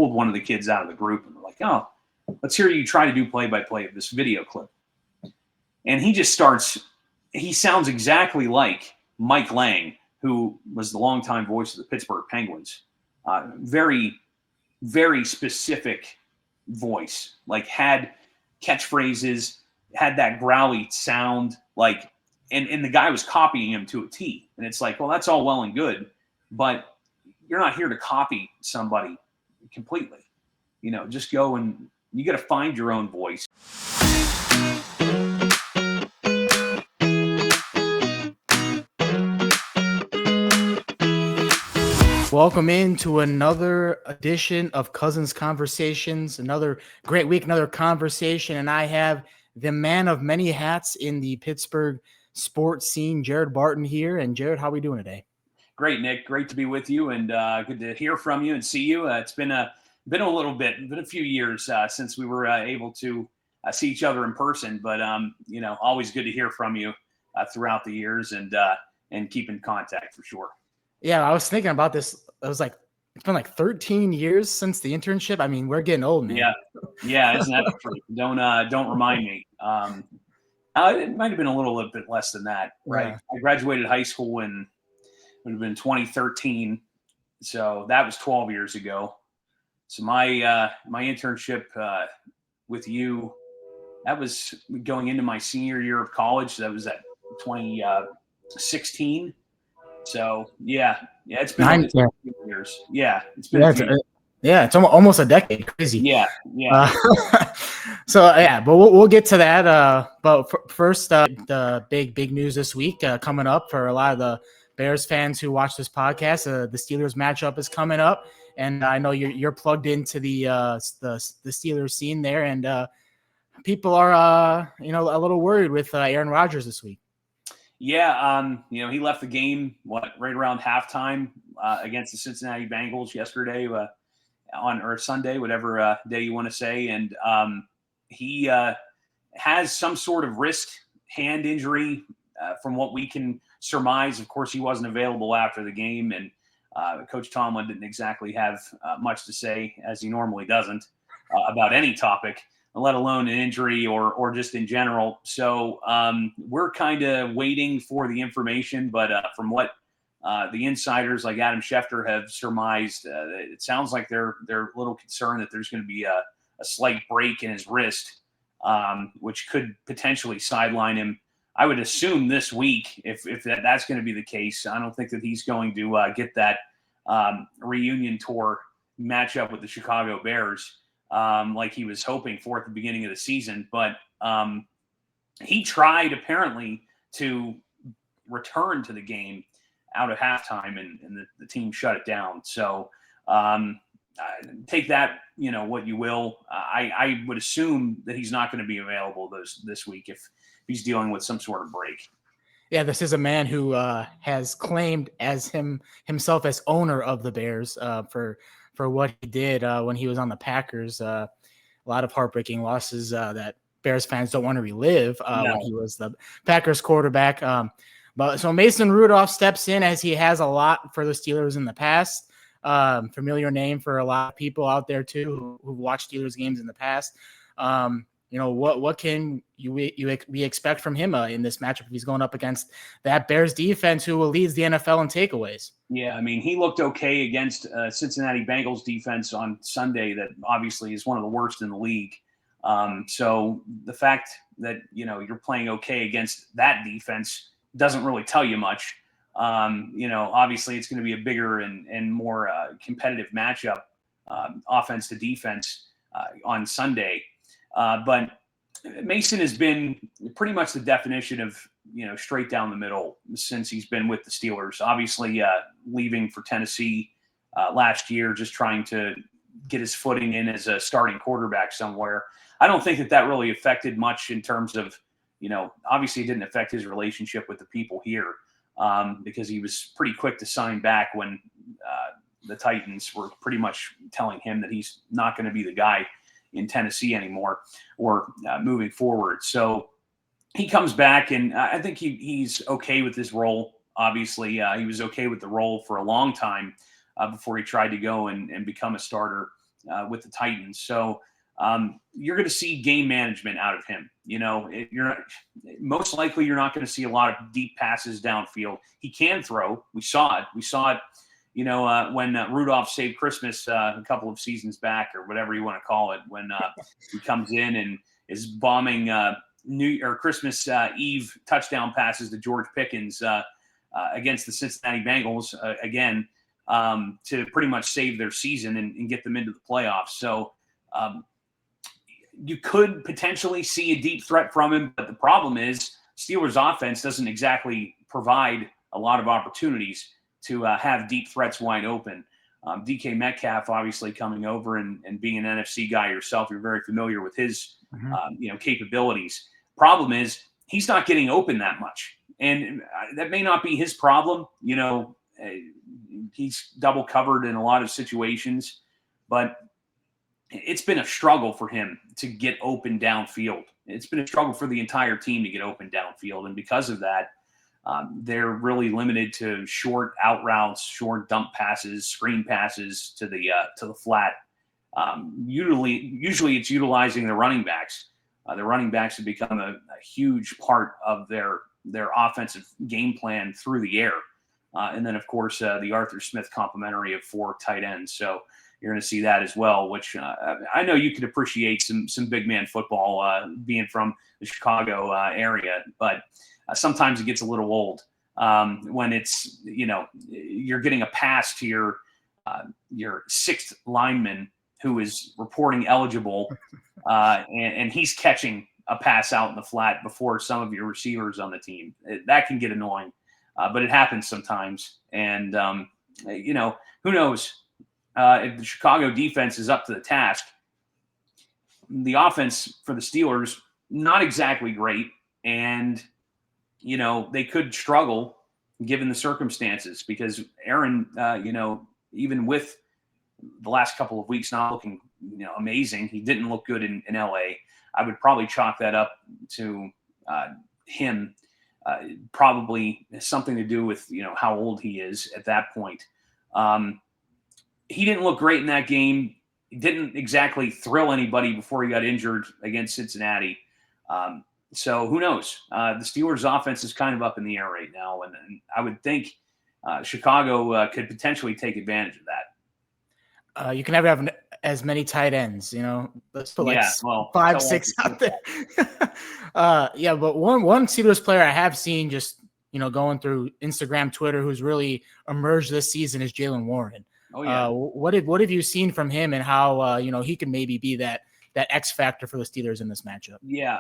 pulled one of the kids out of the group and they're like, oh, let's hear you try to do play-by-play of this video clip. And he just he sounds exactly like Mike Lang, who was the longtime voice of the Pittsburgh Penguins. Very, very specific voice, like had catchphrases, had that growly sound, like, and the guy was copying him to a T. And it's like, well, that's all well and good, but you're not here to copy somebody completely. Just go and you got to find your own voice. Welcome into another edition of Cousins Conversations, another great week, another conversation. And I have the man of many hats in the Pittsburgh sports scene, Jared Barton here. And Jared, how are we doing today? Great, Nick. Great to be with you and good to hear from you and see you. It's been a few years since we were able to see each other in person, but always good to hear from you throughout the years and keep in contact for sure. Yeah, I was thinking about this. It's been like 13 years since the internship. I mean, we're getting old, man. Yeah, isn't that true? Don't remind me. It might have been a little bit less than that, right? Yeah. I graduated high school in it would have been 2013, so that was 12 years ago. So my internship with you, that was going into my senior year of college. So that was at 2016. So yeah, it's been 9 years. Yeah, it's been. It's almost a decade. Crazy. Yeah. But we'll get to that. But first, the big news this week coming up for a lot of the Bears fans who watch this podcast. The Steelers matchup is coming up, and I know you're plugged into the Steelers scene there, and people are a little worried with Aaron Rodgers this week. Yeah, he left the game right around halftime against the Cincinnati Bengals yesterday or Sunday, whatever day you want to say, and he has some sort of wrist hand injury from what we can surmise. Of course, he wasn't available after the game, and Coach Tomlin didn't exactly have much to say, as he normally doesn't, about any topic, let alone an injury or just in general. So we're kind of waiting for the information, but from what the insiders like Adam Schefter have surmised, it sounds like they're a little concerned that there's going to be a slight break in his wrist, which could potentially sideline him. I would assume this week, if that's going to be the case. I don't think that he's going to get that reunion tour matchup with the Chicago Bears like he was hoping for at the beginning of the season. But he tried apparently to return to the game out of halftime, and the team shut it down. So take that, what you will. I would assume that he's not going to be available this week if he's dealing with some sort of break. Yeah, this is a man who has claimed as himself as owner of the Bears for what he did when he was on the Packers. A lot of heartbreaking losses that Bears fans don't want to relive when he was the Packers quarterback. But so Mason Rudolph steps in, as he has a lot for the Steelers in the past. Familiar name for a lot of people out there too who've watched Steelers games in the past. What can we expect from him in this matchup if he's going up against that Bears defense who leads the NFL in takeaways? Yeah, I mean, he looked okay against Cincinnati Bengals defense on Sunday that obviously is one of the worst in the league. So the fact that, you're playing okay against that defense doesn't really tell you much. Obviously it's going to be a bigger and more competitive matchup, offense to defense on Sunday. But Mason has been pretty much the definition of, straight down the middle since he's been with the Steelers. Obviously, leaving for Tennessee last year, just trying to get his footing in as a starting quarterback somewhere. I don't think that really affected much in terms of, obviously it didn't affect his relationship with the people here because he was pretty quick to sign back when the Titans were pretty much telling him that he's not going to be the guy in Tennessee anymore or moving forward. So he comes back, and I think he's okay with his role. Obviously, he was okay with the role for a long time before he tried to go and become a starter with the Titans. So you're going to see game management out of him. Most likely you're not going to see a lot of deep passes downfield. He can throw. We saw it. When Rudolph saved Christmas a couple of seasons back, or whatever you want to call it, when he comes in and is bombing Christmas Eve touchdown passes to George Pickens against the Cincinnati Bengals again to pretty much save their season and get them into the playoffs. So you could potentially see a deep threat from him, but the problem is Steelers offense doesn't exactly provide a lot of opportunities to have deep threats wide open. DK Metcalf obviously coming over and being an NFC guy yourself, you're very familiar with his capabilities. Problem is he's not getting open that much, and that may not be his problem. He's double covered in a lot of situations, but it's been a struggle for him to get open downfield. It's been a struggle for the entire team to get open downfield, and because of that, they're really limited to short out routes, short dump passes, screen passes to the flat. Usually it's utilizing the running backs. The running backs have become a huge part of their offensive game plan through the air. And then, of course, the Arthur Smith complementary of 4 tight ends. So you're going to see that as well, which I know you could appreciate some big man football being from the Chicago area, but sometimes it gets a little old when it's, you're getting a pass to your sixth lineman who is reporting eligible and he's catching a pass out in the flat before some of your receivers on the team. That can get annoying, but it happens sometimes. And, who knows if the Chicago defense is up to the task. The offense for the Steelers, not exactly great. And, they could struggle given the circumstances because Aaron, even with the last couple of weeks not looking, amazing, he didn't look good in LA. I would probably chalk that up to him. Probably something to do with, how old he is at that point. He didn't look great in that game. He didn't exactly thrill anybody before he got injured against Cincinnati. So who knows? The Steelers' offense is kind of up in the air right now, and I would think Chicago could potentially take advantage of that. You can never have as many tight ends, let's put 5, 6 out there. But one Steelers player I have seen just, going through Instagram, Twitter, who's really emerged this season is Jaylen Warren. Oh, yeah. What have you seen from him and how, he can maybe be that X factor for the Steelers in this matchup? Yeah.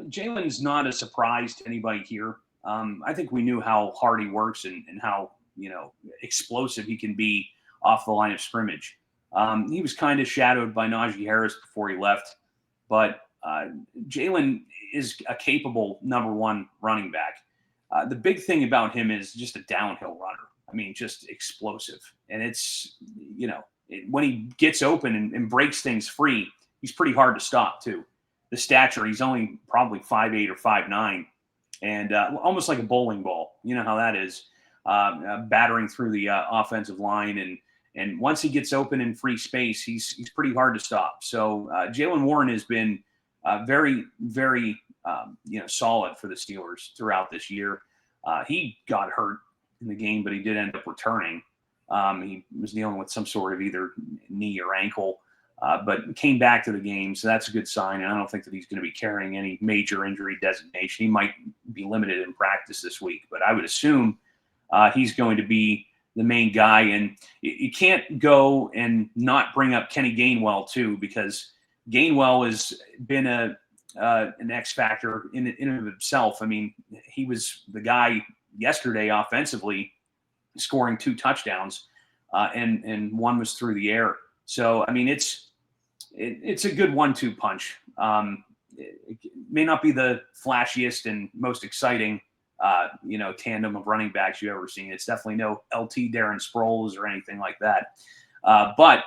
Jalen's not a surprise to anybody here. I think we knew how hard he works and how, explosive he can be off the line of scrimmage. He was kind of shadowed by Najee Harris before he left, but Jaylen is a capable number 1 running back. The big thing about him is just a downhill runner. I mean, just explosive. And it's, when he gets open and breaks things free, he's pretty hard to stop too. The stature, he's only probably 5'8" or 5'9", and almost like a bowling ball. You know how that is, battering through the offensive line. And once he gets open in free space, he's pretty hard to stop. So Jaylen Warren has been very, very, solid for the Steelers throughout this year. He got hurt in the game, but he did end up returning. He was dealing with some sort of either knee or ankle, but came back to the game. So that's a good sign. And I don't think that he's going to be carrying any major injury designation. He might be limited in practice this week, but I would assume he's going to be the main guy. And you can't go and not bring up Kenny Gainwell too, because Gainwell has been an X factor in and of himself. I mean, he was the guy yesterday offensively, scoring 2 touchdowns, and one was through the air. So, I mean, it's a good 1-2 punch. It may not be the flashiest and most exciting, tandem of running backs you've ever seen. It's definitely no LT Darren Sproles or anything like that. But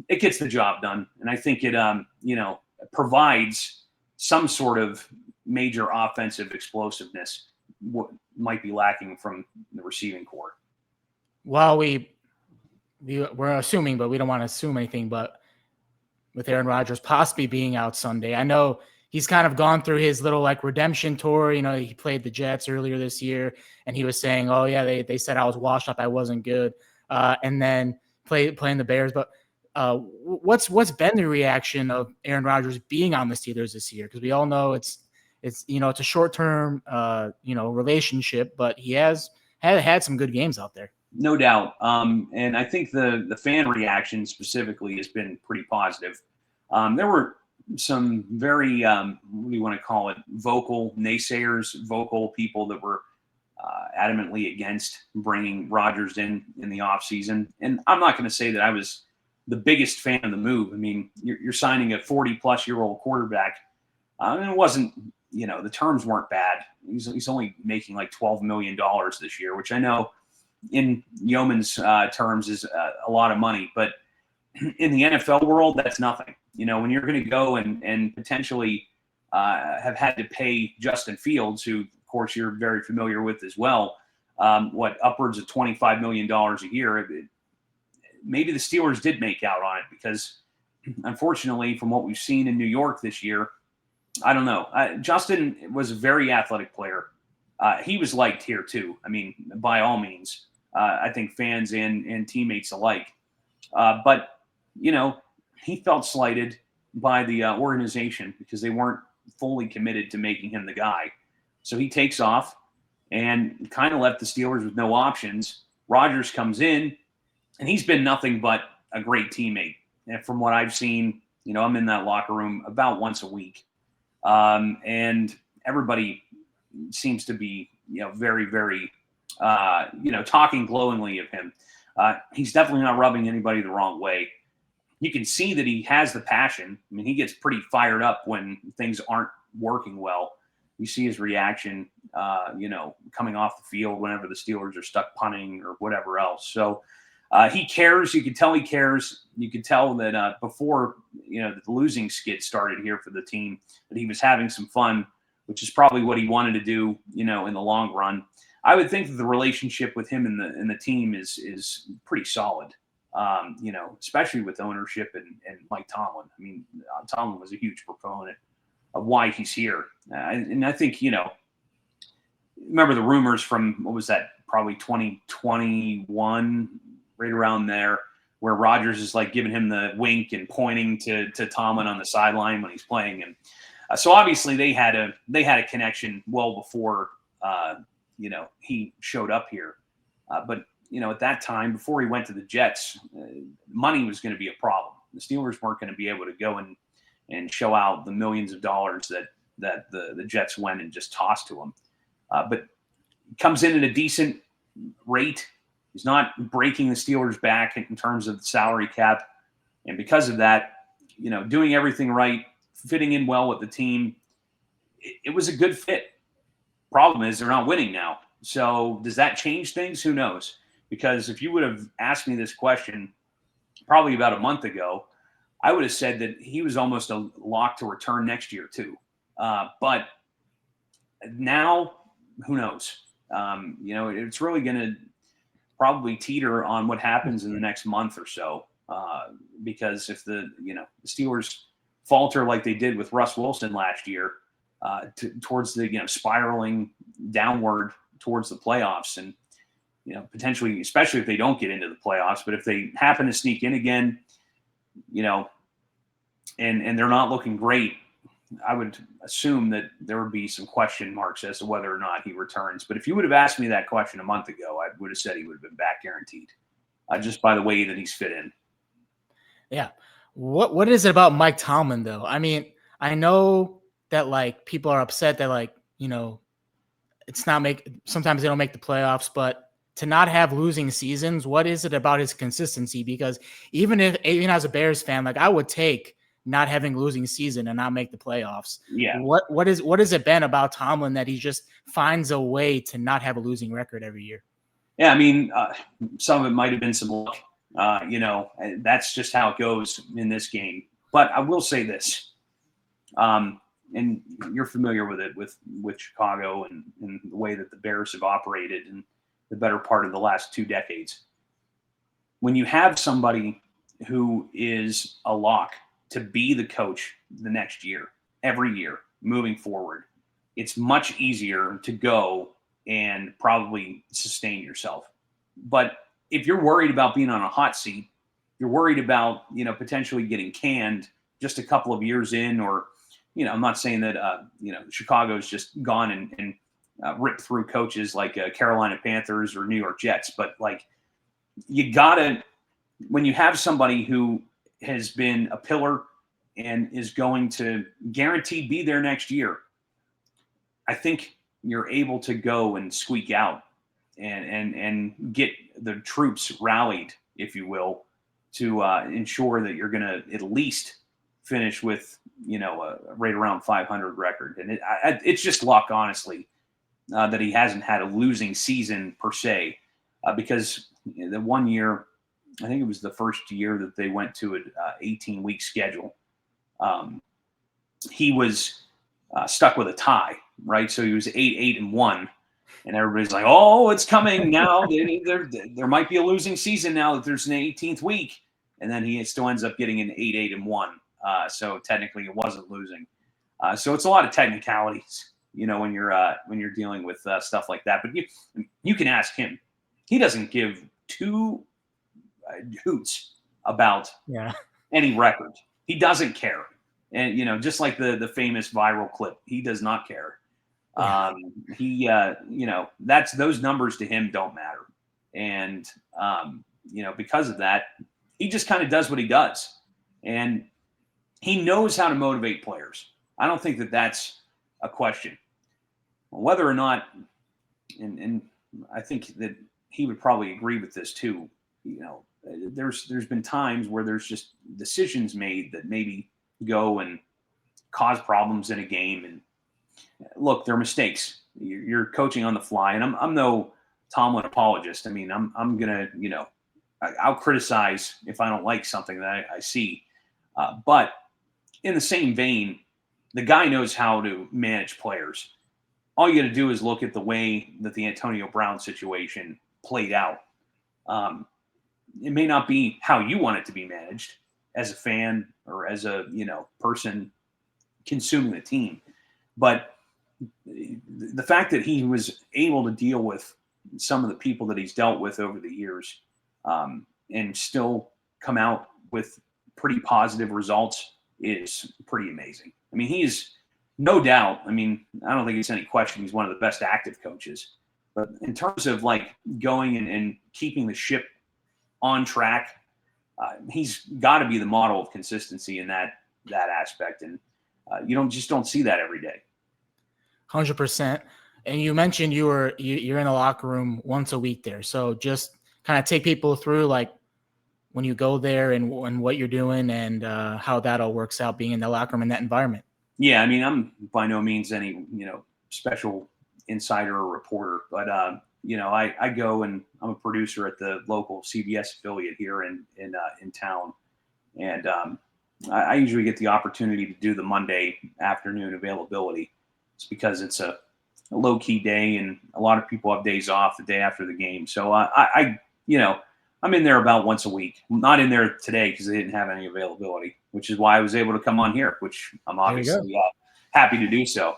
it gets the job done. And I think it, provides some sort of major offensive explosiveness, what might be lacking from the receiving core. Well, we're assuming, but we don't want to assume anything, but with Aaron Rodgers possibly being out Sunday. I know he's kind of gone through his little like redemption tour. You know, he played the Jets earlier this year, and he was saying, "Oh yeah, they said I was washed up, I wasn't good," and then playing the Bears. But what's been the reaction of Aaron Rodgers being on the Steelers this year? Because we all know it's it's a short term relationship, but he has had some good games out there. No doubt. And I think the fan reaction specifically has been pretty positive. There were some very, what do you want to call it, vocal naysayers, vocal people that were adamantly against bringing Rodgers in the offseason. And I'm not going to say that I was the biggest fan of the move. I mean, you're signing a 40-plus-year-old quarterback. And it wasn't, the terms weren't bad. He's only making like $12 million this year, which I know in Yeoman's terms is a lot of money. But in the NFL world, that's nothing. When you're going to go and potentially have had to pay Justin Fields, who, of course, you're very familiar with as well, upwards of $25 million a year, maybe the Steelers did make out on it because, unfortunately, from what we've seen in New York this year, I don't know. Justin was a very athletic player. He was liked here, too. I mean, by all means, I think fans and teammates alike. But, he felt slighted by the organization because they weren't fully committed to making him the guy. So he takes off and kind of left the Steelers with no options. Rodgers comes in, and he's been nothing but a great teammate. And from what I've seen, I'm in that locker room about once a week. And everybody seems to be, very, very, talking glowingly of him. He's definitely not rubbing anybody the wrong way. You can see that he has the passion. I mean, he gets pretty fired up when things aren't working well. You see his reaction, coming off the field whenever the Steelers are stuck punting or whatever else. So he cares. You can tell he cares. You can tell that before, the losing skid started here for the team, that he was having some fun, which is probably what he wanted to do, in the long run. I would think that the relationship with him and the team is pretty solid. Especially with ownership and Mike Tomlin. I mean, Tomlin was a huge proponent of why he's here. And I think, remember the rumors from, what was that, probably 2021, right around there, where Rodgers is like giving him the wink and pointing to Tomlin on the sideline when he's playing. And so obviously they had a connection well before, he showed up here. But at that time, before he went to the Jets, money was going to be a problem. The Steelers weren't going to be able to go and show out the millions of dollars that the Jets went and just tossed to him. But comes in at a decent rate. He's not breaking the Steelers back in terms of the salary cap. And because of that, doing everything right, fitting in well with the team, it was a good fit. Problem is they're not winning now. So does that change things? Who knows? Because if you would have asked me this question probably about a month ago, I would have said that he was almost a lock to return next year too. But now, who knows? It's really going to probably teeter on what happens in the next month or so. Because if the Steelers falter like they did with Russ Wilson last year, towards the spiraling downward towards the playoffs, and potentially, especially if they don't get into the playoffs, but if they happen to sneak in again, and they're not looking great, I would assume that there would be some question marks as to whether or not he returns. But if you would have asked me that question a month ago, I would have said he would have been back guaranteed, just by the way that he's fit in. Yeah. What is it about Mike Tomlin, though? I mean, I know that people are upset that it's not sometimes they don't make the playoffs, but to not have losing seasons, what is it about his consistency? Because even as a Bears fan, I would take not having losing season and not make the playoffs. Yeah. What has it been about Tomlin that he just finds a way to not have a losing record every year? Yeah, I mean, some of it might have been some luck. That's just how it goes in this game. But I will say this, and you're familiar with it with Chicago and the way that the Bears have operated in the better part of the last 2 decades. When you have somebody who is a lock to be the coach the next year, every year moving forward, it's much easier to go and probably sustain yourself. But if you're worried about being on a hot seat, you're worried about, potentially getting canned just a couple of years in, or, I'm not saying that, Chicago's just gone and ripped through coaches like Carolina Panthers or New York Jets. But like, you gotta, when you have somebody who has been a pillar and is going to guaranteed be there next year, I think you're able to go and squeak out and get the troops rallied, if you will, to ensure that you're going to at least finish with, a right around 500 record. And it's just luck, honestly, that he hasn't had a losing season per se, because the one year, I think it was the first year that they went to an 18-week schedule, he was stuck with a tie, right? So he was 8-1, and everybody's like, "Oh, it's coming now. There might be a losing season now that there's an 18th week," and then he still ends up getting an 8-1. So technically, it wasn't losing. So it's a lot of technicalities, when you're dealing with stuff like that. But you can ask him; he doesn't give two hoots about any record. He doesn't care. And, just like the famous viral clip, he does not care. That's, those numbers to him don't matter. And, because of that, he just kind of does what he does. And he knows how to motivate players. I don't think that that's a question. Whether or not, and I think that he would probably agree with this too, there's been times where there's just decisions made that maybe go and cause problems in a game. And look, they're mistakes. You're coaching on the fly, and I'm no Tomlin apologist. I mean, I'm gonna, I'll criticize if I don't like something that I see. But in the same vein, the guy knows how to manage players. All you got to do is look at the way that the Antonio Brown situation played out. It may not be how you want it to be managed as a fan or as a, person consuming the team. But the fact that he was able to deal with some of the people that he's dealt with over the years, and still come out with pretty positive results is pretty amazing. I mean, he's no doubt, I don't think it's any question, he's one of the best active coaches. But in terms of like going and keeping the ship on track, he's got to be the model of consistency in that aspect. And you don't see that every day. 100%. And you mentioned you're in the locker room once a week there. So just kind of take people through like when you go there and what you're doing and how that all works out being in the locker room in that environment. Yeah, I'm by no means any, special insider or reporter, but I go and I'm a producer at the local CBS affiliate here in town. And I usually get the opportunity to do the Monday afternoon availability. It's because it's a low key day and a lot of people have days off the day after the game. So I'm in there about once a week. I'm not in there today because they didn't have any availability, which is why I was able to come on here, which I'm obviously happy to do so.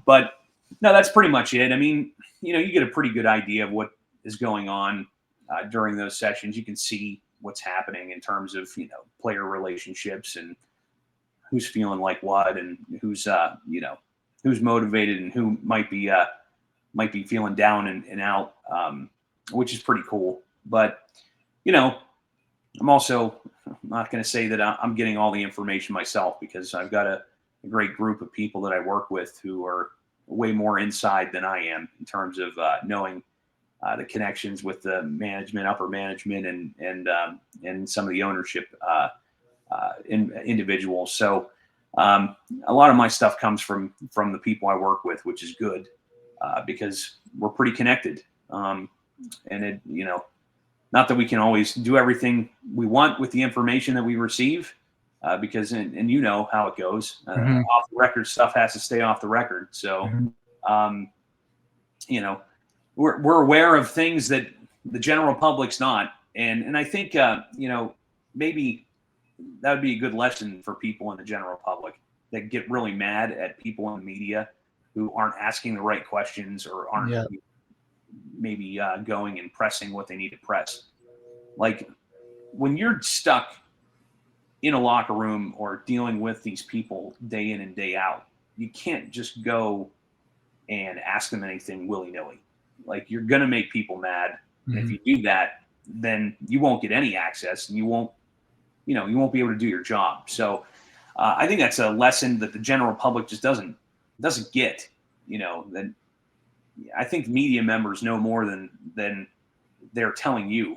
But no, that's pretty much it. You get a pretty good idea of what is going on during those sessions. You can see what's happening in terms of, player relationships and who's feeling like what and who's motivated and who might be feeling down and out, which is pretty cool. But, I'm also not going to say that I'm getting all the information myself, because I've got a great group of people that I work with who are way more inside than I am in terms of knowing the connections with the management, upper management, and some of the ownership individuals. So a lot of my stuff comes from the people I work with, which is good because we're pretty connected. And it, not that we can always do everything we want with the information that we receive, because and you know how it goes. Off the record stuff has to stay off the record. So, we're aware of things that the general public's not. And I think, maybe that would be a good lesson for people in the general public that get really mad at people in the media who aren't asking the right questions or aren't maybe going and pressing what they need to press. Like when you're stuck in a locker room or dealing with these people day in and day out, you can't just go and ask them anything willy-nilly. Like you're going to make people mad. Mm-hmm. And if you do that, then you won't get any access and you won't be able to do your job. So I think that's a lesson that the general public just doesn't get, that I think media members know more than they're telling you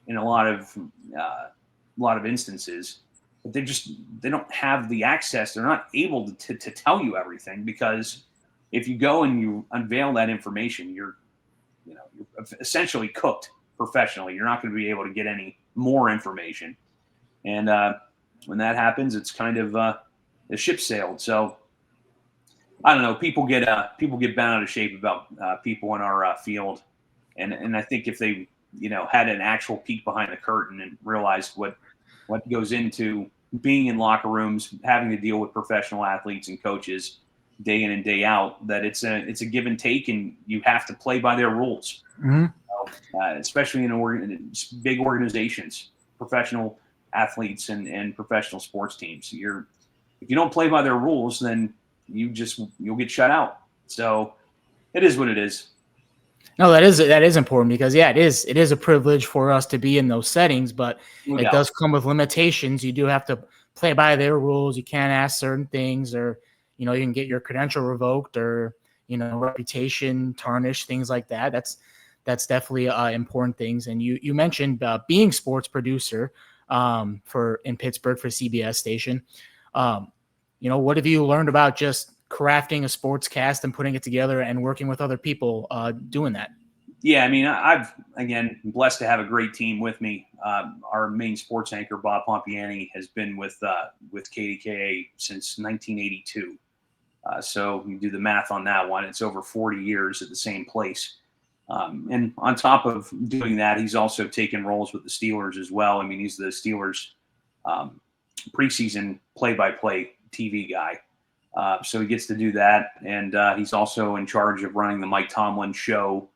in a lot of instances. But they don't have the access. They're not able to tell you everything, because if you go and you unveil that information, you're essentially cooked professionally. You're not going to be able to get any more information. And when that happens, it's kind of the ship sailed. So I don't know. People get bent out of shape about people in our field, and I think if they had an actual peek behind the curtain and realized what goes into being in locker rooms, having to deal with professional athletes and coaches day in and day out, that it's a give and take, and you have to play by their rules. Mm-hmm. Especially in big organizations, professional athletes and professional sports teams. If you don't play by their rules, then you'll get shut out. So it is what it is. No, that is important, because it is a privilege for us to be in those settings, but it does come with limitations. You do have to play by their rules. You can't ask certain things, or you can get your credential revoked, or reputation tarnished, things like that. That's definitely important things. And you mentioned being sports producer in Pittsburgh for CBS station. What have you learned about just crafting a sports cast and putting it together and working with other people doing that? Yeah, I mean, I've, again, blessed to have a great team with me. Our main sports anchor, Bob Pompiani, has been with KDKA since 1982. So you do the math on that one. It's over 40 years at the same place. And on top of doing that, he's also taken roles with the Steelers as well. I mean, he's the Steelers preseason play-by-play TV guy. So he gets to do that. And he's also in charge of running the Mike Tomlin show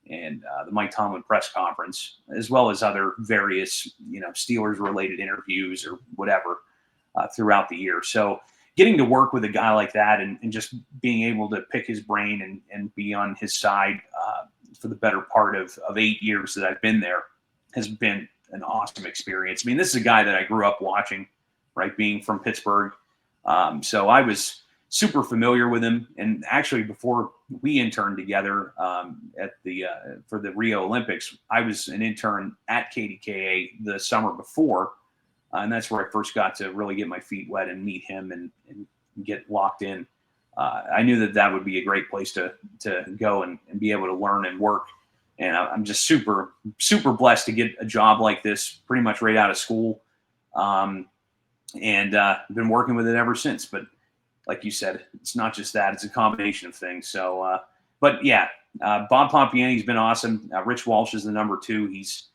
and the Mike Tomlin press conference, as well as other various, Steelers-related interviews or whatever throughout the year. So getting to work with a guy like that and just being able to pick his brain and be on his side for the better part of 8 years that I've been there has been an awesome experience. I mean, this is a guy that I grew up watching, right, being from Pittsburgh. So I was super familiar with him. And actually, before we interned together for the Rio Olympics, I was an intern at KDKA the summer before. And that's where I first got to really get my feet wet and meet him and get locked in. I knew that would be a great place to go and be able to learn and work. And I'm just super, super blessed to get a job like this pretty much right out of school. And been working with it ever since. But like you said, it's not just that, it's a combination of things. So, but yeah, Bob Pompiani's been awesome. Rich Walsh is the number 2. He's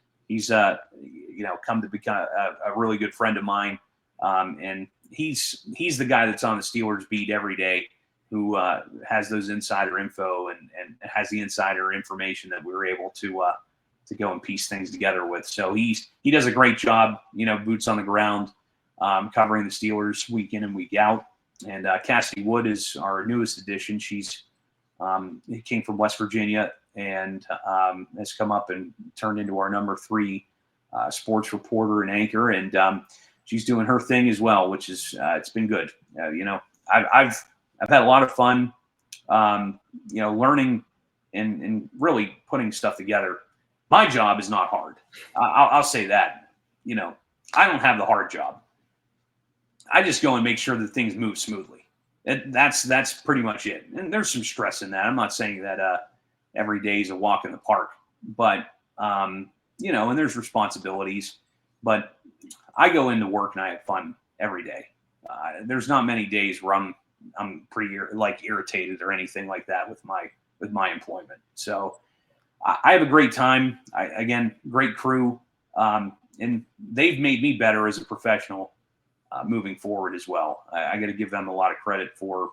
come to become a really good friend of mine. And he's the guy that's on the Steelers beat every day, who has those insider info and has the insider information that we were able to go and piece things together with. So he does a great job, boots on the ground, covering the Steelers week in and week out. And Cassie Wood is our newest addition. She came from West Virginia and has come up and turned into our number 3 sports reporter and anchor. And she's doing her thing as well, which is it's been good. I've had a lot of fun, learning and really putting stuff together. My job is not hard. I'll say that. I don't have the hard job. I just go and make sure that things move smoothly. That's pretty much it. And there's some stress in that. I'm not saying that every day is a walk in the park, but and there's responsibilities. But I go into work and I have fun every day. There's not many days where I'm pretty irritated or anything like that with my employment. So I have a great time. Great crew, and they've made me better as a professional moving forward as well. I got to give them a lot of credit for,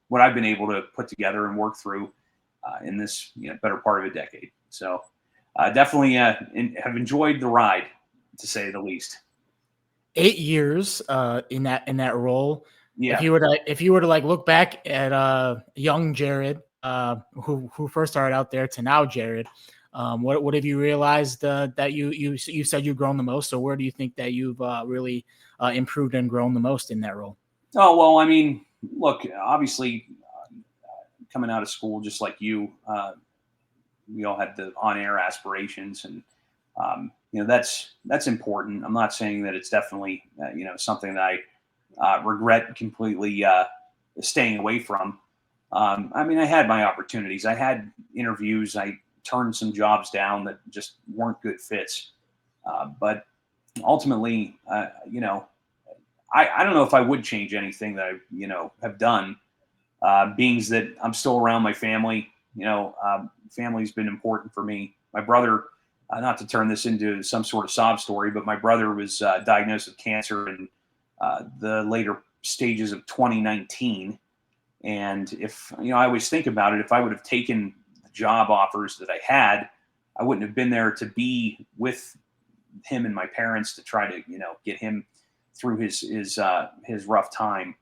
what I've been able to put together and work through in this, better part of a decade. So definitely have enjoyed the ride, to say the least. 8 years in that role. Yeah. If you were to like look back at young Jared, who first started out there to now Jared, what have you realized that you said you've grown the most? So where do you think that you've really improved and grown the most in that role? Oh, well, I mean, look, obviously coming out of school, just like you, we all had the on-air aspirations, and that's important. I'm not saying that it's definitely something that I regret completely staying away from. I mean, I had my opportunities. I had interviews. I turned some jobs down that just weren't good fits. But ultimately, I don't know if I would change anything that I, have done. Being that I'm still around my family, family's been important for me. My brother, not to turn this into some sort of sob story, but my brother was diagnosed with cancer in the later stages of 2019. And if, I always think about it, if I would have taken the job offers that I had, I wouldn't have been there to be with him and my parents to try to, get him through his rough time.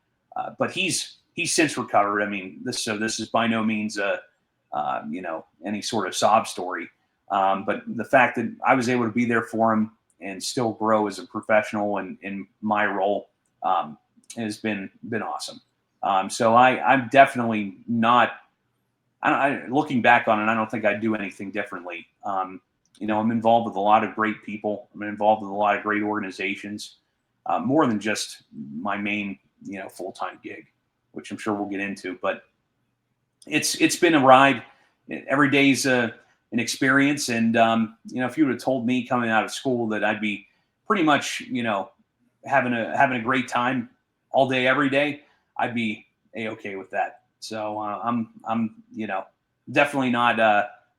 But he's since recovered. I mean, this is by no means any sort of sob story. But the fact that I was able to be there for him and still grow as a professional in my role has been awesome. So I'm definitely not. Looking back on it, I don't think I'd do anything differently. I'm involved with a lot of great people. I'm involved with a lot of great organizations, more than just my main, full-time gig, which I'm sure we'll get into. But it's been a ride. Every day's an experience. And, if you would have told me coming out of school that I'd be pretty much, having a great time all day, every day, I'd be A-okay with that. So I'm definitely not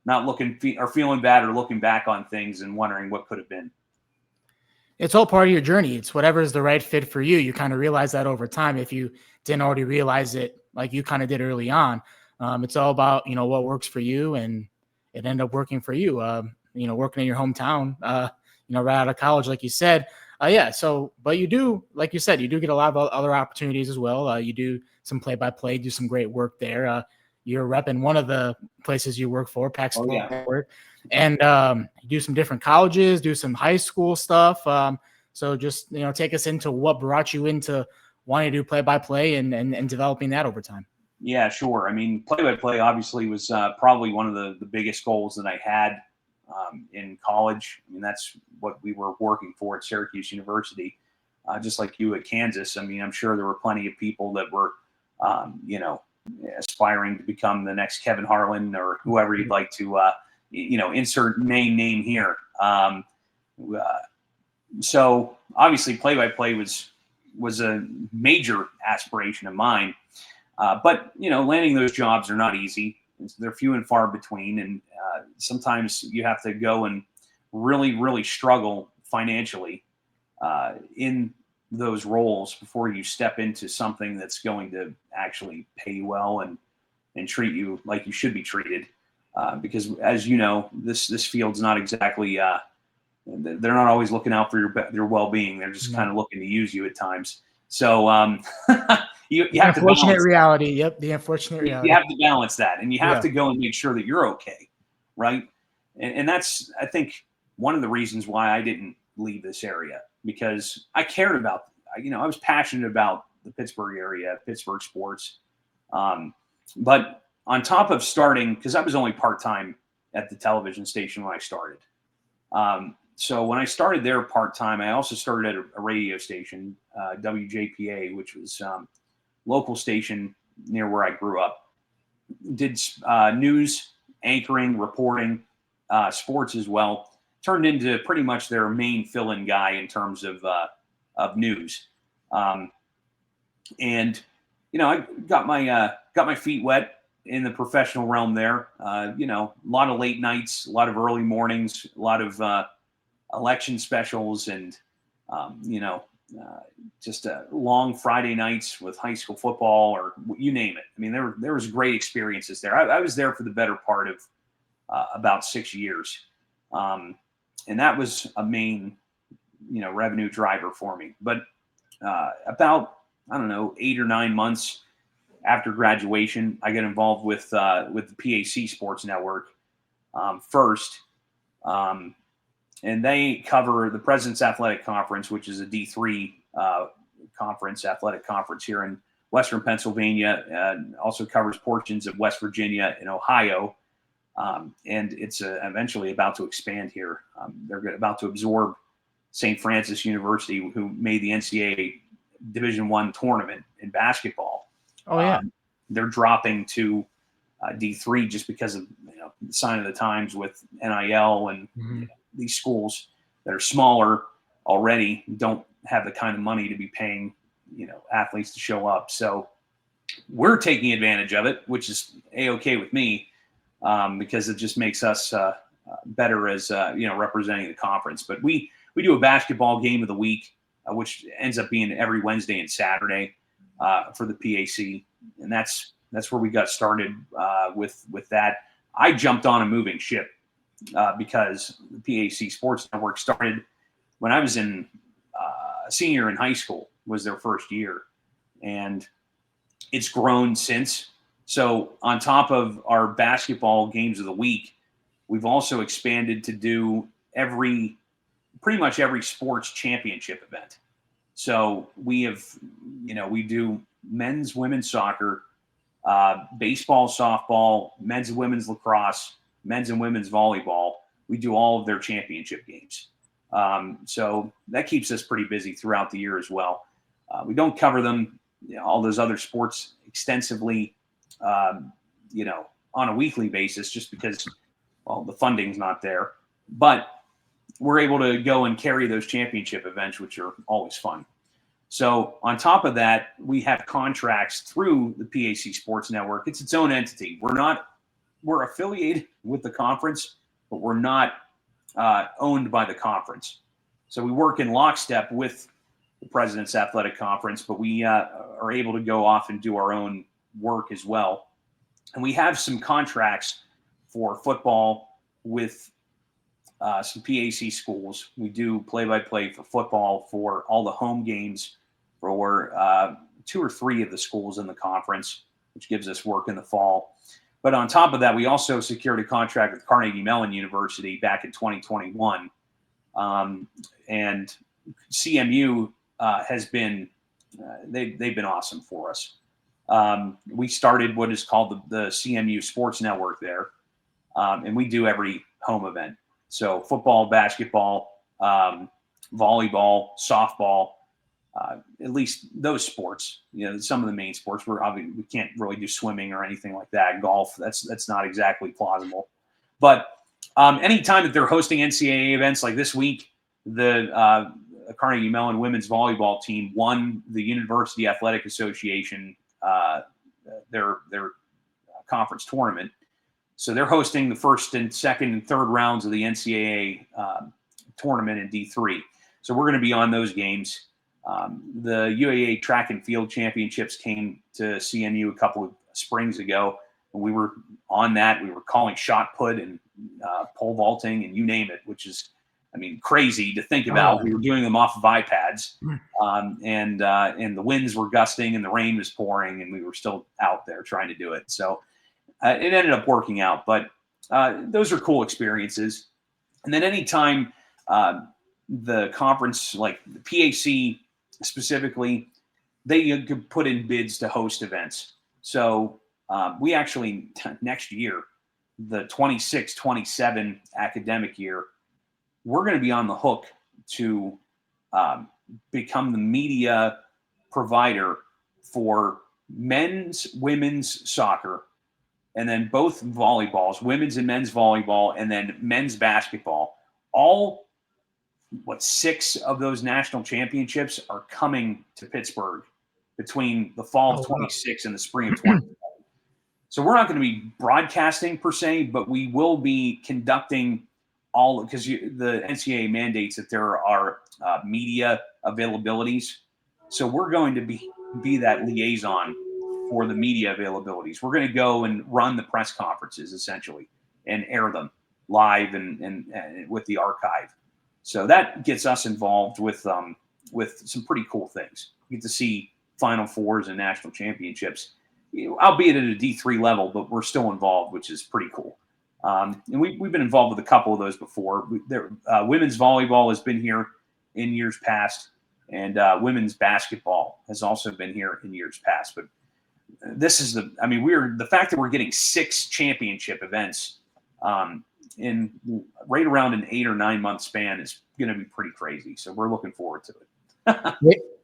looking or feeling bad or looking back on things and wondering what could have been. It's all part of your journey. It's whatever is the right fit for you. You kind of realize that over time. If you didn't already realize it, like you kind of did early on, it's all about, what works for you, and it ended up working for you, working in your hometown, right out of college, like you said. Yeah. So, but you do, like you said, you do get a lot of other opportunities as well. You do some play-by-play, do some great work there. You're repping one of the places you work for, PAC Network, and you do some different colleges, do some high school stuff. So just, take us into what brought you into wanting to do play-by-play and developing that over time. Yeah, sure. I mean, play-by-play obviously was probably one of the biggest goals that I had in college. I mean, that's what we were working for at Syracuse University, just like you at Kansas. I mean, I'm sure there were plenty of people that were, aspiring to become the next Kevin Harlan or whoever you'd like to, insert name here. So obviously play-by-play was a major aspiration of mine. But, landing those jobs are not easy. They're few and far between. And sometimes you have to go and really, really struggle financially in those roles before you step into something that's going to actually pay you well and treat you like you should be treated. Because as you know, this field's not exactly, they're not always looking out for your well-being. They're just kind of looking to use you at times. So you have to balance reality. Yep. The unfortunate reality. You have to balance that, and you have to go and make sure that you're okay. Right. And that's, I think, one of the reasons why I didn't leave this area, because I cared about, I was passionate about the Pittsburgh area, Pittsburgh sports. But on top of starting, because I was only part-time at the television station when I started. So when I started there part-time, I also started at a radio station, WJPA, which was local station near where I grew up. Did news, anchoring, reporting, sports as well. Turned into pretty much their main fill-in guy in terms of news. And I got my feet wet in the professional realm there. A lot of late nights, a lot of early mornings, a lot of election specials, and just long Friday nights with high school football, or you name it. I mean, there was great experiences there. I was there for the better part of about 6 years, and that was a main, revenue driver for me. But about, I don't know, 8 or 9 months after graduation, I got involved with the PAC Sports Network first. And they cover the President's Athletic Conference, which is a D3 athletic conference here in Western Pennsylvania. Also covers portions of West Virginia and Ohio. And it's eventually about to expand here. They're about to absorb St. Francis University, who made the NCAA Division I tournament in basketball. Oh, yeah. They're dropping to D3 just because of the sign of the times with NIL and these schools that are smaller already don't have the kind of money to be paying athletes to show up. So we're taking advantage of it, which is A-okay with me, because it just makes us better as representing the conference. But we do a basketball game of the week, which ends up being every Wednesday and Saturday for the PAC, and that's where we got started with that. I jumped on a moving ship because the PAC Sports Network started when I was in a senior in high school, was their first year, and it's grown since. So on top of our basketball games of the week, we've also expanded to do pretty much every sports championship event. So we do men's, women's soccer, baseball, softball, men's and women's lacrosse, men's and women's volleyball. We do all of their championship games. So that keeps us pretty busy throughout the year as well. We don't cover them, all those other sports extensively, on a weekly basis, just because, the funding's not there. But we're able to go and carry those championship events, which are always fun. So on top of that, we have contracts through the PAC Sports Network. It's its own entity. We're affiliated with the conference, but we're not owned by the conference. So we work in lockstep with the President's Athletic Conference, but we are able to go off and do our own work as well. And we have some contracts for football with some PAC schools. We do play-by-play for football for all the home games for 2 or 3 of the schools in the conference, which gives us work in the fall. But on top of that, we also secured a contract with Carnegie Mellon University back in 2021. And CMU has been, they've been awesome for us. We started what is called the CMU Sports Network there, and we do every home event. So football, basketball, volleyball, softball, at least those sports, some of the main sports. We can't really do swimming or anything like that. Golf, that's not exactly plausible. But anytime that they're hosting NCAA events like this week, the Carnegie Mellon women's volleyball team won the University Athletic Association, their conference tournament. So they're hosting the first and second and third rounds of the NCAA tournament in D3. So we're going to be on those games. The UAA track and field championships came to CMU a couple of springs ago. And we were on that. We were calling shot put and pole vaulting and you name it, which is, crazy to think about. We were doing them off of iPads, and the winds were gusting and the rain was pouring, and we were still out there trying to do it. So it ended up working out. But those are cool experiences. And then anytime the conference, like the PAC specifically, they could put in bids to host events. So we actually, next year, the 26-27 academic year, we're going to be on the hook to become the media provider for men's, women's soccer, and then both volleyballs, women's and men's volleyball, and then men's basketball. All, 6 of those national championships are coming to Pittsburgh between the fall of 26 and the spring of 27. So we're not going to be broadcasting per se, but we will be conducting all because the NCAA mandates that there are media availabilities. So we're going to be that liaison for the media availabilities. We're going to go and run the press conferences essentially and air them live and with the archive. So that gets us involved with some pretty cool things. You get to see Final Fours and national championships, albeit at a D3 level, but we're still involved, which is pretty cool. And we've been involved with a couple of those before. Women's volleyball has been here in years past, and women's basketball has also been here in years past. But this is the fact that we're getting 6 championship events in right around an 8 or 9 month span is going to be pretty crazy. So we're looking forward to it.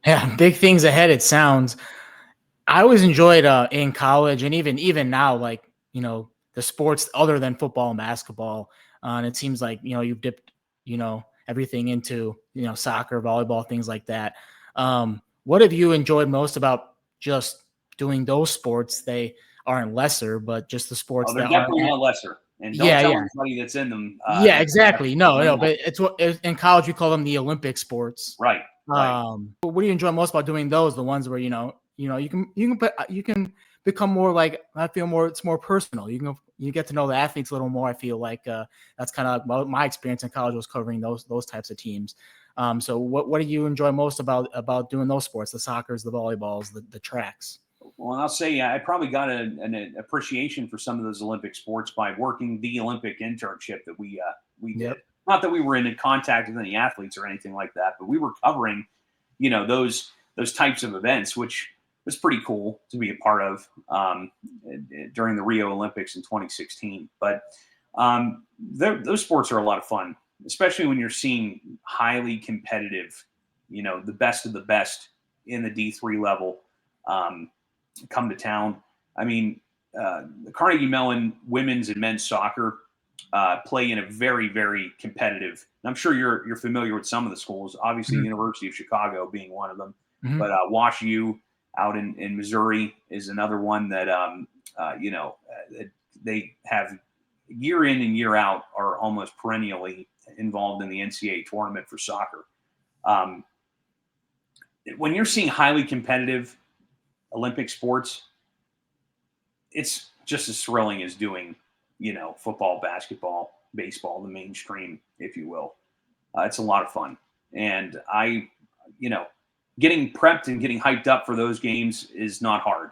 Yeah, big things ahead. It sounds. I always enjoyed in college and even now, like, the sports other than football and basketball. And it seems like, you've dipped, everything into, soccer, volleyball, things like that. What have you enjoyed most about just doing those sports? They aren't lesser, but just the sports they're that definitely not lesser. And don't tell anybody that's in them. Exactly. No, but it's what in college we call them the Olympic sports. Right. What do you enjoy most about doing those? The ones where you can become more like, I feel more, it's more personal. You get to know the athletes a little more. I feel like that's kind of my experience in college was covering those types of teams. So what do you enjoy most about doing those sports? The soccers, the volleyballs, the tracks. Well, I'll say I probably got an appreciation for some of those Olympic sports by working the Olympic internship that we did. Yep. Not that we were in contact with any athletes or anything like that, but we were covering, those types of events, which was pretty cool to be a part of during the Rio Olympics in 2016. But those sports are a lot of fun, especially when you're seeing highly competitive, the best of the best in the D3 level come to town. I mean, the Carnegie Mellon women's and men's soccer play in a very, very competitive. And I'm sure you're familiar with some of the schools. Obviously, Mm-hmm. University of Chicago being one of them, Mm-hmm. but Wash U out in Missouri is another one that they have year in and year out are almost perennially involved in the NCAA tournament for soccer. When you're seeing highly competitive Olympic sports, it's just as thrilling as doing, football, basketball, baseball, the mainstream, if you will. It's a lot of fun. And getting prepped and getting hyped up for those games is not hard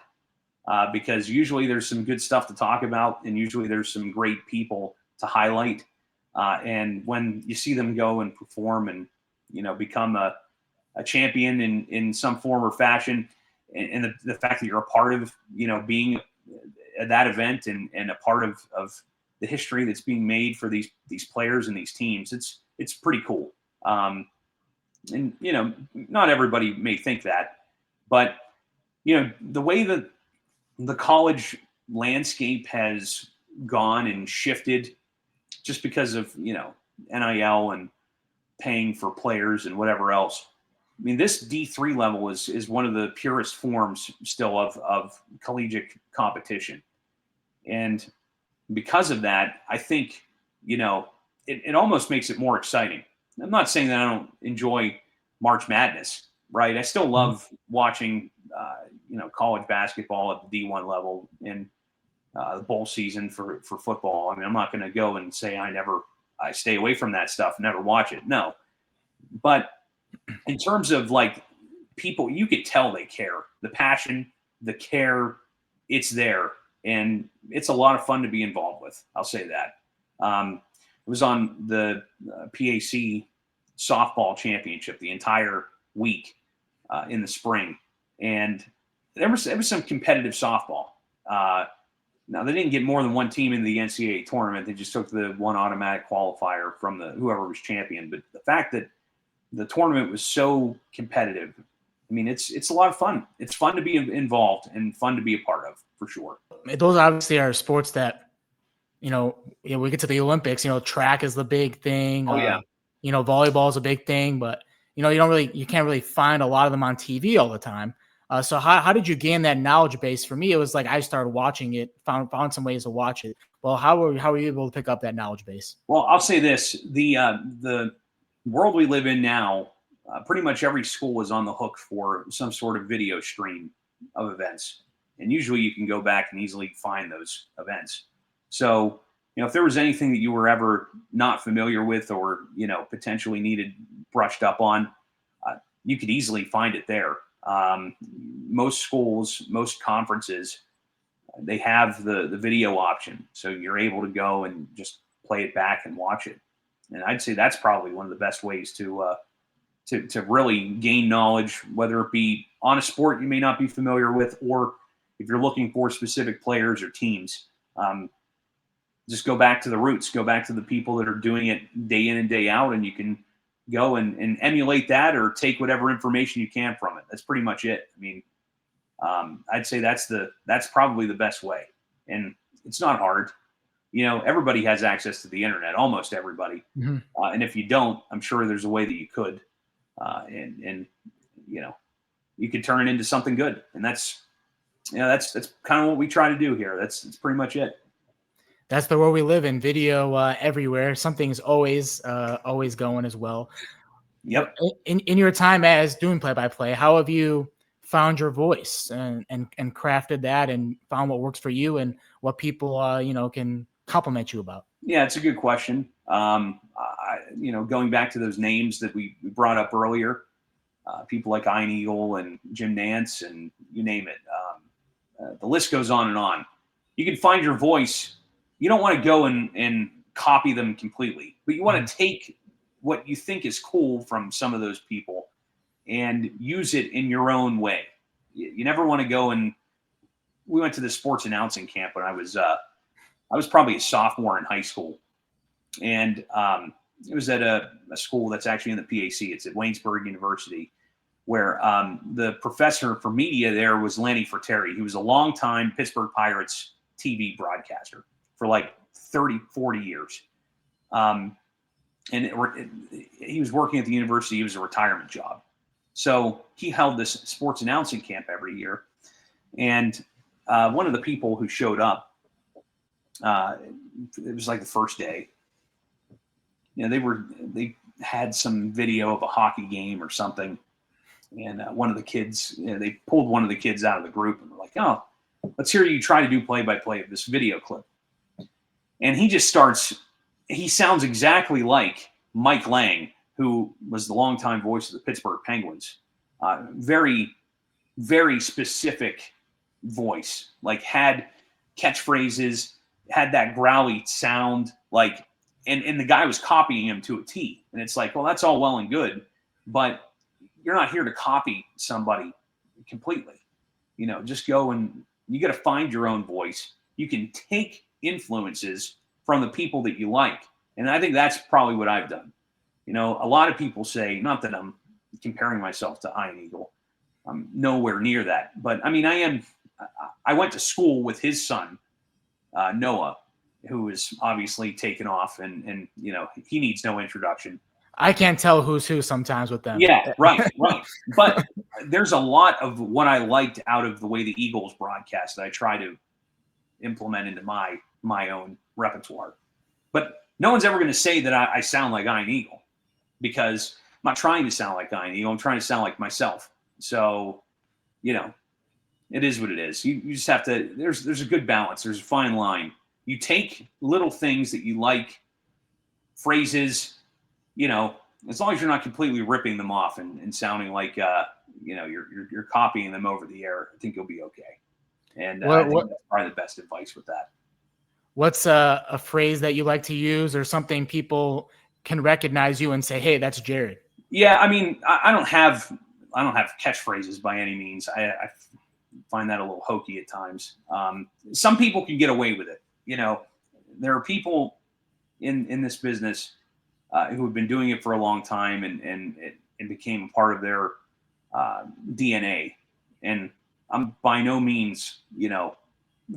because usually there's some good stuff to talk about and usually there's some great people to highlight. And when you see them go and perform and, become a champion in some form or fashion, and the fact that you're a part of, being at that event and a part of the history that's being made for these players and these teams, it's pretty cool. And, not everybody may think that, but, the way that the college landscape has gone and shifted just because of, NIL and paying for players and whatever else. I mean, this D3 level is one of the purest forms still of collegiate competition. And because of that, I think, it almost makes it more exciting. I'm not saying that I don't enjoy March Madness, right? I still love watching, college basketball at the D1 level and the bowl season for football. I mean, I'm not going to go and say I stay away from that stuff, never watch it. No. But in terms of like people, you could tell they care. The passion, the care, it's there. And it's a lot of fun to be involved with. I'll say that. It was on the PAC softball championship the entire week in the spring. And there was some competitive softball. Now, they didn't get more than one team in the NCAA tournament. They just took the one automatic qualifier from whoever was champion. But the fact that the tournament was so competitive, I mean, it's a lot of fun. It's fun to be involved and fun to be a part of, for sure. Those obviously are sports that, we get to the Olympics, track is the big thing. Oh, yeah. Volleyball is a big thing, but, you can't really find a lot of them on TV all the time. So how did you gain that knowledge base? For me, it was like I started watching it, found some ways to watch it. Well, how are you able to pick up that knowledge base? Well, I'll say this: the world we live in now, pretty much every school is on the hook for some sort of video stream of events, and usually you can go back and easily find those events. So, if there was anything that you were ever not familiar with, or potentially needed brushed up on, you could easily find it there. Most schools, most conferences, they have the video option, so you're able to go and just play it back and watch it. And I'd say that's probably one of the best ways to really gain knowledge, whether it be on a sport you may not be familiar with, or if you're looking for specific players or teams. Just go back to the roots, go back to the people that are doing it day in and day out, and you can go and emulate that, or take whatever information you can from it. That's pretty much it. I mean, I'd say that's probably the best way, and it's not hard. Everybody has access to the internet, almost everybody. Mm-hmm. And if you don't, I'm sure there's a way that you could, and you could turn it into something good. And that's kind of what we try to do here. That's pretty much it. That's the world we live in. Video everywhere. Something's always going as well. Yep. In your time as doing play-by-play, how have you found your voice and crafted that, and found what works for you and what people can compliment you about? Yeah, it's a good question. Going back to those names that we brought up earlier, people like Ian Eagle and Jim Nance, and you name it. The list goes on and on. You can find your voice. You don't want to go and copy them completely, but you want to take what you think is cool from some of those people and use it in your own way. You never want to go and we went to the sports announcing camp when I was probably a sophomore in high school. And it was at a school that's actually in the PAC. It's at Waynesburg University, where the professor for media there was Lanny Fratteri. He was a longtime Pittsburgh Pirates TV broadcaster for like 30, 40 years. And he was working at the university. It was a retirement job. So he held this sports announcing camp every year. And one of the people who showed up, it was like the first day, they had some video of a hockey game or something. And one of the kids, they pulled one of the kids out of the group and were like, "Oh, let's hear you try to do play-by-play of this video clip." And he just he sounds exactly like Mike Lang, who was the longtime voice of the Pittsburgh Penguins. Very, very specific voice, like had catchphrases, had that growly sound, like, and the guy was copying him to a T. And it's like, well, that's all well and good, but you're not here to copy somebody completely. Just go and you got to find your own voice. You can take influences from the people that you like. And I think that's probably what I've done. A lot of people say, not that I'm comparing myself to Ian Eagle, I'm nowhere near that. But I mean, I went to school with his son, Noah, who is obviously taken off and he needs no introduction. I can't tell who's who sometimes with them. Yeah, right. But there's a lot of what I liked out of the way the Eagles broadcast that I try to implement into my own repertoire. But no one's ever going to say that I sound like Ian Eagle, because I'm not trying to sound like Ian Eagle. I'm trying to sound like myself. So, it is what it is. You just have to, there's a good balance. There's a fine line. You take little things that you like, phrases, as long as you're not completely ripping them off and sounding like, you're copying them over the air, I think you'll be okay. And I think that's probably the best advice with that. What's a phrase that you like to use, or something people can recognize you and say, "Hey, that's Jared"? Yeah, I mean, I don't have catchphrases by any means. I find that a little hokey at times. Some people can get away with it. There are people in this business who have been doing it for a long time, and it became a part of their DNA. And I'm by no means,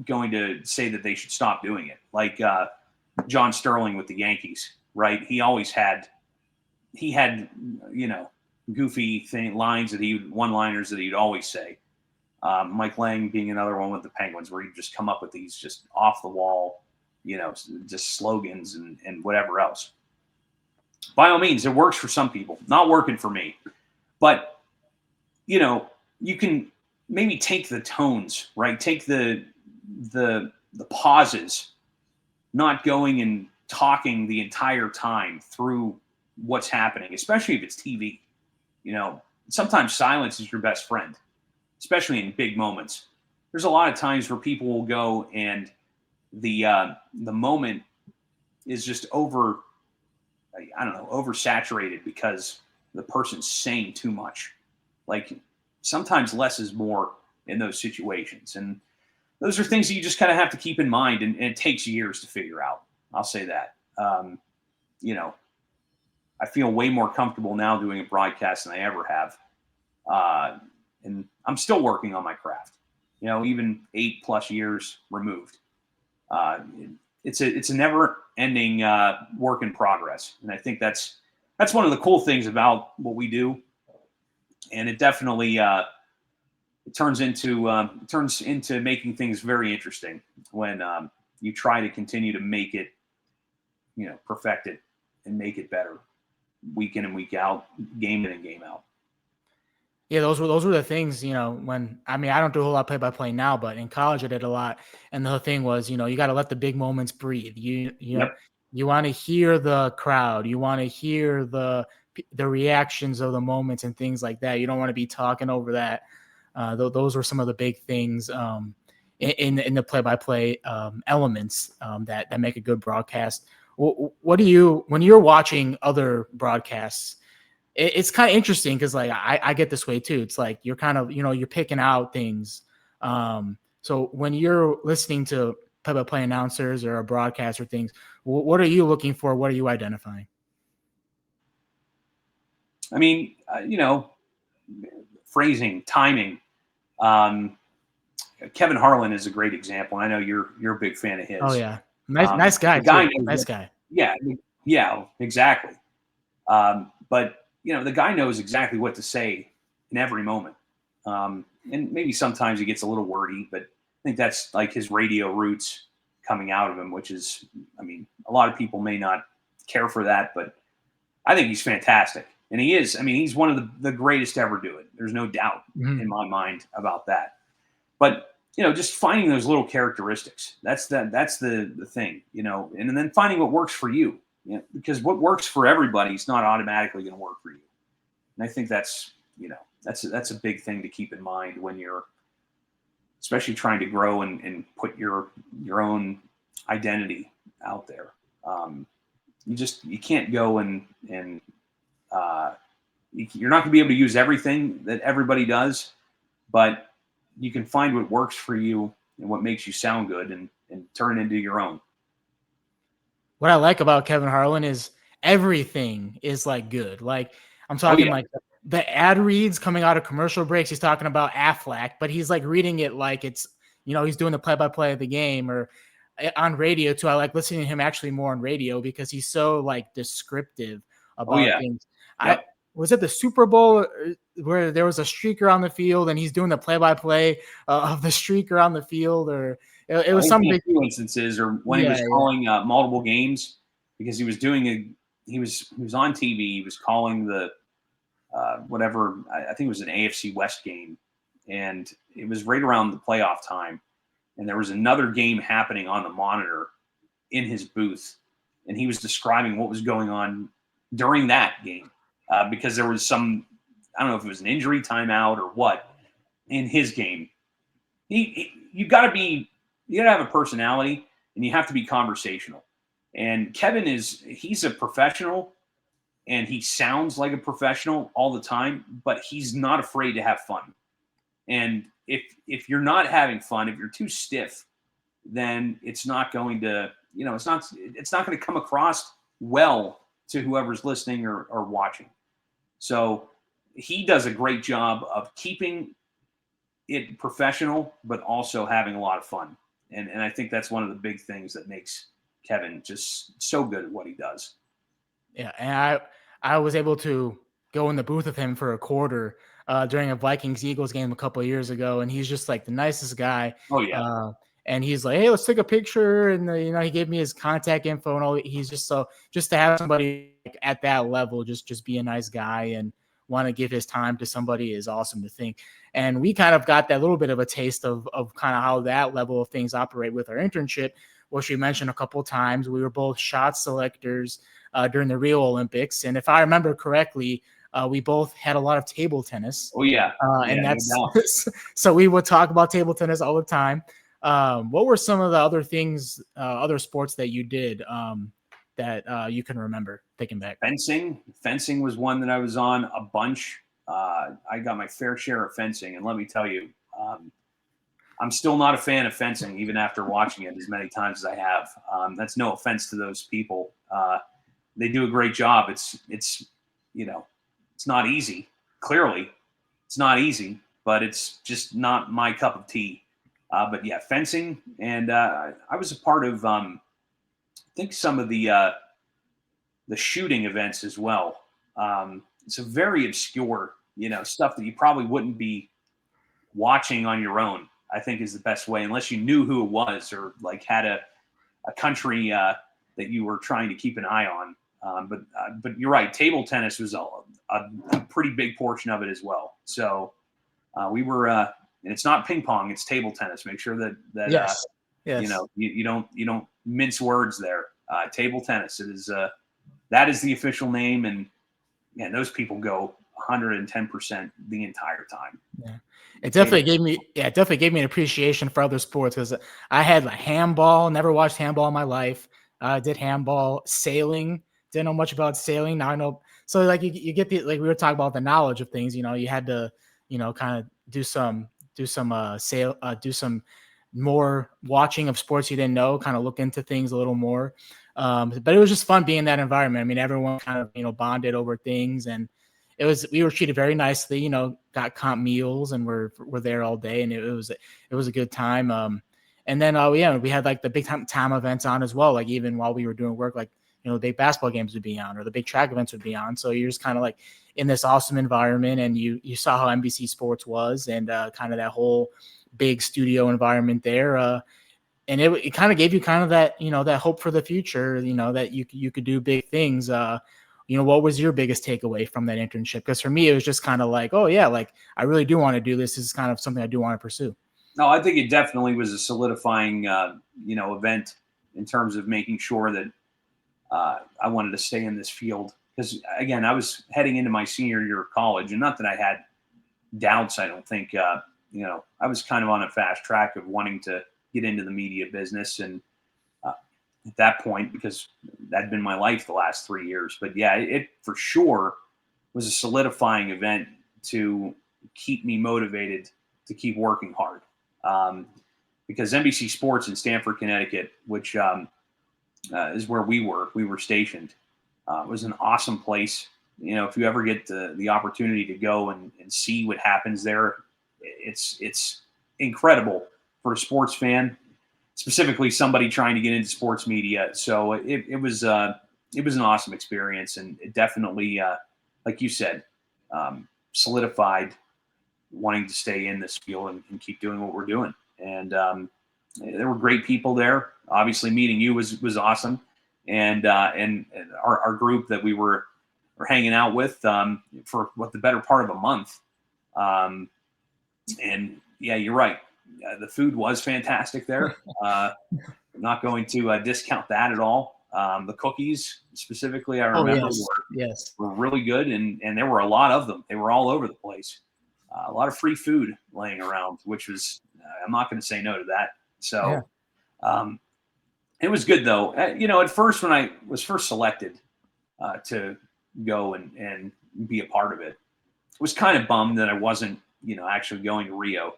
going to say that they should stop doing it. Like John Sterling with the Yankees, right? He had goofy lines one-liners that he'd always say. Mike Lang being another one with the Penguins, where he'd just come up with these just off the wall just slogans and whatever else. By all means, it works for some people. Not working for me. But, you can maybe take the tones, right? Take the pauses, not going and talking the entire time through what's happening, especially if it's TV. Sometimes silence is your best friend, especially in big moments. There's a lot of times where people will go and the moment is just oversaturated because the person's saying too much. Like, sometimes less is more in those situations. And those are things that you just kind of have to keep in mind. And it takes years to figure out. I'll say that. I feel way more comfortable now doing a broadcast than I ever have. And I'm still working on my craft, even 8+ years removed. It's a never ending work in progress. And I think that's one of the cool things about what we do. And it definitely it turns into making things very interesting when you try to continue to make it, perfect it and make it better week in and week out, game in and game out. Yeah, those were the things, when, I don't do a whole lot of play-by-play now, but in college I did a lot. And the whole thing was, you got to let the big moments breathe. You want to hear the crowd. You want to hear the reactions of the moments and things like that. You don't want to be talking over that. Those were some of the big things in the play-by-play elements that make a good broadcast. What do you, when you're watching other broadcasts, it's kind of interesting because like I get this way too. It's like you're kind of, you're picking out things. So when you're listening to play-by-play announcers or a broadcast or things, what are you looking for? What are you identifying? Phrasing, timing. Kevin Harlan is a great example. I know you're a big fan of his. Oh yeah. Nice guy. Nice guy. Yeah, exactly. But the guy knows exactly what to say in every moment. And maybe sometimes he gets a little wordy, but I think that's like his radio roots coming out of him, which is, a lot of people may not care for that, but I think he's fantastic. And he is. He's one of the greatest to ever do it. There's no doubt in my mind about that. But, just finding those little characteristics, that's the thing, and then finding what works for you. Because what works for everybody is not automatically going to work for you. And I think that's a big thing to keep in mind when you're especially trying to grow and put your own identity out there. You can't go and you're not going to be able to use everything that everybody does, but you can find what works for you and what makes you sound good and turn it into your own. What I like about Kevin Harlan is everything is like good. Like I'm talking like the ad reads coming out of commercial breaks. He's talking about Aflac, but he's like reading it like it's, he's doing the play-by-play of the game, or on radio too. I like listening to him actually more on radio because he's so like descriptive about things. Yep. Was it the Super Bowl where there was a streaker on the field and he's doing the play-by-play of the streaker on the field, or it was some big instances, or when he was calling multiple games because he was doing he was on TV. He was calling the whatever, I think it was an AFC West game, and it was right around the playoff time, and there was another game happening on the monitor in his booth, and he was describing what was going on during that game. Because there was some, I don't know if it was an injury timeout or what in his game. You got to have a personality, and you have to be conversational. And Kevin he's a professional, and he sounds like a professional all the time, but he's not afraid to have fun. And if you're not having fun, if you're too stiff, then it's not going to, it's not going to come across well to whoever's listening or watching. So he does a great job of keeping it professional, but also having a lot of fun. And I think that's one of the big things that makes Kevin just so good at what he does. Yeah, and I was able to go in the booth with him for a quarter during a Vikings-Eagles game a couple of years ago, and he's just like the nicest guy. Oh, yeah. And he's like, hey, let's take a picture. And, he gave me his contact info and all. He's just to have somebody at that level, just be a nice guy and want to give his time to somebody is awesome to think. And we kind of got that little bit of a taste of kind of how that level of things operate with our internship, which we mentioned a couple of times. We were both shot selectors during the Rio Olympics. And if I remember correctly, we both had a lot of table tennis. Oh yeah. And that's so we would talk about table tennis all the time. What were some of the other things, other sports that you did that you can remember thinking back? Fencing was one that I was on a bunch. I got my fair share of fencing, and let me tell you, I'm still not a fan of fencing, even after watching it as many times as I have. That's no offense to those people. They do a great job. It's not easy. Clearly, it's not easy, but it's just not my cup of tea. But yeah, fencing, and I was a part of, I think, some of the shooting events as well. It's a very obscure, stuff that you probably wouldn't be watching on your own, I think is the best way, unless you knew who it was or like had a country that you were trying to keep an eye on. But you're right, table tennis was a pretty big portion of it as well. So we were, and it's not ping pong, it's table tennis. Make sure that Yes. you don't mince words there. Table tennis, it is that is the official name, and those people go 110% the entire time. Yeah. It definitely gave me an appreciation for other sports, because I had like handball, never watched handball in my life. I did handball, sailing, didn't know much about sailing. Now I know. So like you get like we were talking about the knowledge of things, you had to, kind of do some more watching of sports you didn't know, kind of look into things a little more. But it was just fun being in that environment. I mean, everyone kind of, bonded over things, and we were treated very nicely, got comp meals, and we're there all day, and it was a good time. And then, we had like the big time events on as well. Like even while we were doing work, like, the big basketball games would be on, or the big track events would be on. So you're just kind of like in this awesome environment, and you saw how NBC Sports was, and kind of that whole big studio environment there. And it kind of gave you kind of that, that hope for the future, that you could do big things. What was your biggest takeaway from that internship? Because for me, it was just kind of like, oh yeah, like I really do want to do this. This is kind of something I do want to pursue. No, I think it definitely was a solidifying, event in terms of making sure that I wanted to stay in this field. Because again, I was heading into my senior year of college, and not that I had doubts. I don't think, I was kind of on a fast track of wanting to get into the media business, and at that point, because that'd been my life the last 3 years. But yeah, it for sure was a solidifying event to keep me motivated to keep working hard. Because NBC Sports in Stamford, Connecticut, which is where we were stationed, was an awesome place. If you ever get the opportunity to go and see what happens there, it's incredible for a sports fan, specifically somebody trying to get into sports media. So it was an awesome experience, and it definitely, like you said, solidified wanting to stay in this field and keep doing what we're doing. And there were great people there. Obviously, meeting you was awesome, and our group that we were hanging out with for the better part of a month. And yeah, you're right. The food was fantastic there. I'm not going to discount that at all. The cookies specifically, I remember, were really good, and there were a lot of them. They were all over the place. A lot of free food laying around, which was, I'm not going to say no to that. So it was good, though. At first, when I was first selected to go and be a part of it, I was kind of bummed that I wasn't, actually going to Rio.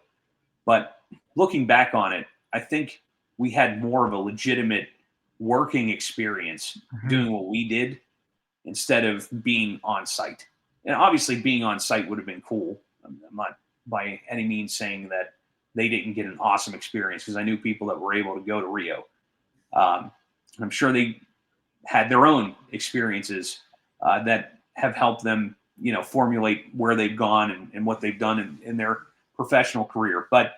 But looking back on it, I think we had more of a legitimate working experience doing what we did instead of being on site. And obviously being on site would have been cool. I'm not by any means saying that they didn't get an awesome experience, because I knew people that were able to go to Rio. I'm sure they had their own experiences that have helped them, formulate where they've gone and what they've done in their professional career. But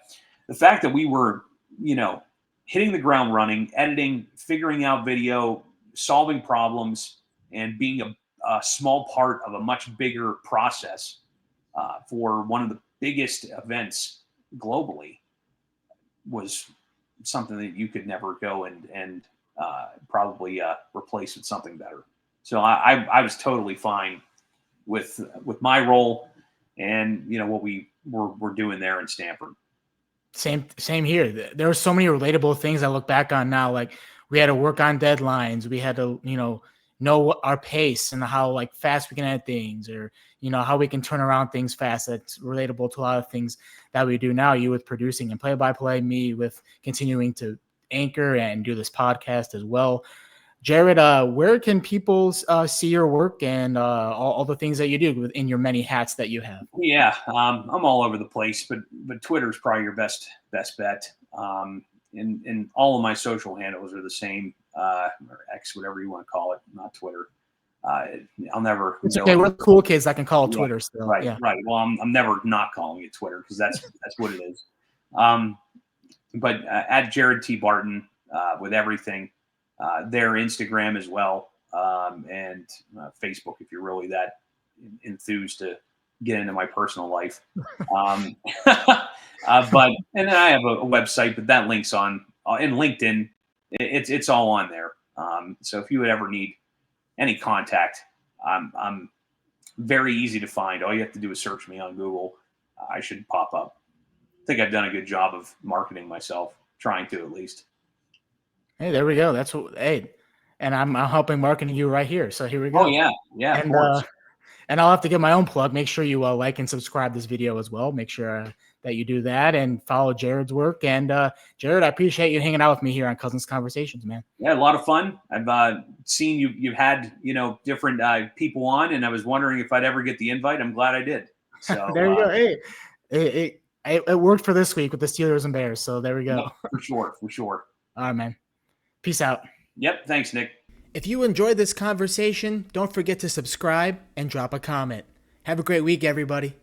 the fact that we were, hitting the ground running, editing, figuring out video, solving problems, and being a small part of a much bigger process for one of the biggest events globally was something that you could never go and probably replace with something better. So I was totally fine with my role and what we're doing there in Stanford. Same here. There were so many relatable things I look back on now. Like we had to work on deadlines. We had to, know our pace and how like fast we can edit things, or how we can turn around things fast. That's relatable to a lot of things that we do now. You with producing and play-by-play, me with continuing to anchor and do this podcast as well. Jared, where can people see your work and all the things that you do in your many hats that you have? Yeah, I'm all over the place, but Twitter is probably your best bet. And all of my social handles are the same, or X, whatever you want to call it, not Twitter. I'll never. It's okay. We're the cool kids that can call it Twitter still. Right, yeah. Right. Well, I'm never not calling it Twitter because that's what it is. But at Jared T. Barton with everything. Their Instagram as well, and Facebook if you're really that enthused to get into my personal life. But and then I have a website, but that link's on in LinkedIn. It's all on there. So if you would ever need any contact, I'm very easy to find. All you have to do is search me on Google. I should pop up. I think I've done a good job of marketing myself, trying to at least. Hey, there we go. That's what. Hey, and I'm helping marketing you right here. So here we go. Oh yeah, and, of course. And I'll have to get my own plug. Make sure you like and subscribe this video as well. Make sure that you do that and follow Jared's work. And Jared, I appreciate you hanging out with me here on Cousins Conversations, man. Yeah, a lot of fun. I've seen you've had different people on, and I was wondering if I'd ever get the invite. I'm glad I did. So there you go. Hey, it worked for this week with the Steelers and Bears. So there we go. No, for sure. All right, man. Peace out. Yep. Thanks, Nick. If you enjoyed this conversation, don't forget to subscribe and drop a comment. Have a great week, everybody.